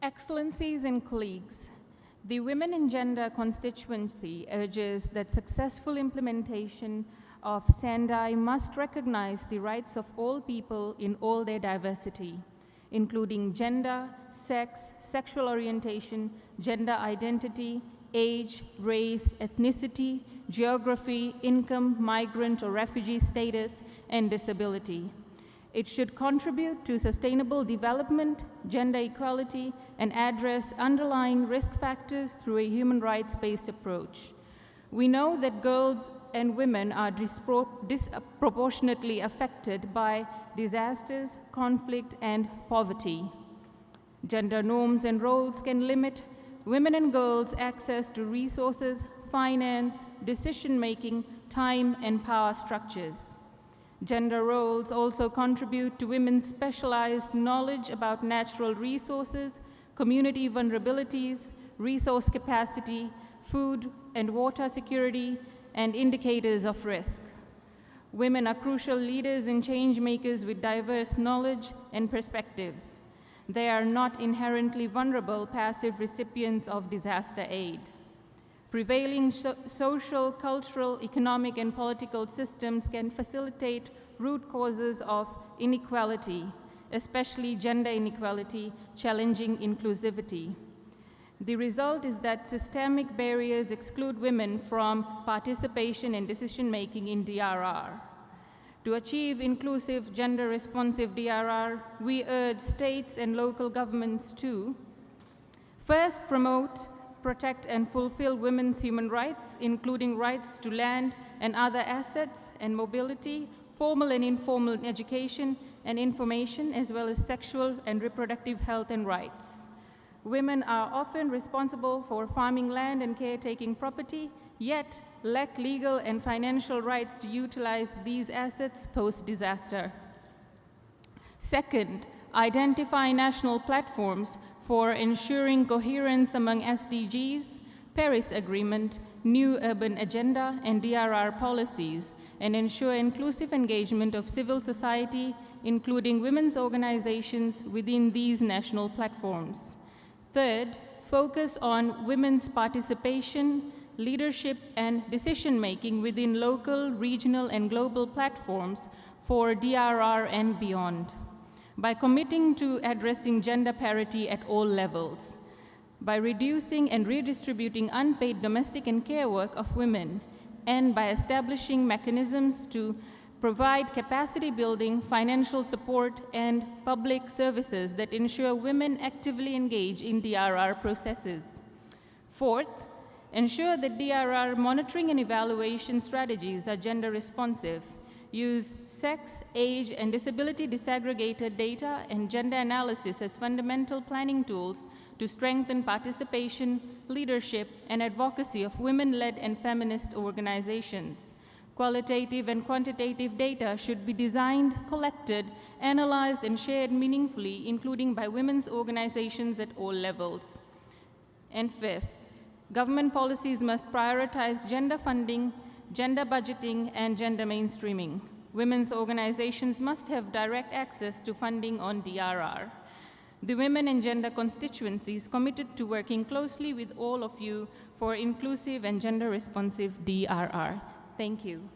Excellencies and colleagues, the Women in Gender constituency urges that successful implementation of Sendai must recognize the rights of all people in all their diversity, including gender, sex, sexual orientation, gender identity, age, race, ethnicity, geography, income, migrant or refugee status, and disability. It should contribute to sustainable development, gender equality, and address underlying risk factors through a human rights-based approach. We know that girls and women are disproportionately affected by disasters, conflict, and poverty. Gender norms and roles can limit women and girls' access to resources, finance, decision-making, time, and power structures. Gender roles also contribute to women's specialized knowledge about natural resources, community vulnerabilities, resource capacity, food and water security, and indicators of risk. Women are crucial leaders and change makers with diverse knowledge and perspectives. They are not inherently vulnerable, passive recipients of disaster aid. Prevailing social, cultural, economic, and political systems can facilitate root causes of inequality, especially gender inequality, challenging inclusivity. The result is that systemic barriers exclude women from participation and decision-making in DRR. To achieve inclusive, gender-responsive DRR, we urge states and local governments to first promote, protect, and fulfill women's human rights, including rights to land and other assets and mobility, formal and informal education and information, as well as sexual and reproductive health and rights. Women are often responsible for farming land and caretaking property, yet lack legal and financial rights to utilize these assets post-disaster. Second, identify national platforms for ensuring coherence among SDGs, Paris Agreement, New Urban Agenda, and DRR policies, and ensure inclusive engagement of civil society, including women's organizations within these national platforms. Third, focus on women's participation, leadership, and decision-making within local, regional, and global platforms for DRR and beyond, by committing to addressing gender parity at all levels, by reducing and redistributing unpaid domestic and care work of women, and by establishing mechanisms to provide capacity building, financial support, and public services that ensure women actively engage in DRR processes. Fourth, ensure that DRR monitoring and evaluation strategies are gender responsive. Use sex, age, and disability disaggregated data and gender analysis as fundamental planning tools to strengthen participation, leadership, and advocacy of women-led and feminist organizations. Qualitative and quantitative data should be designed, collected, analyzed, and shared meaningfully, including by women's organizations at all levels. And fifth, government policies must prioritize gender funding, gender budgeting, and gender mainstreaming. Women's organizations must have direct access to funding on DRR. The Women and Gender constituency is committed to working closely with all of you for inclusive and gender-responsive DRR. Thank you.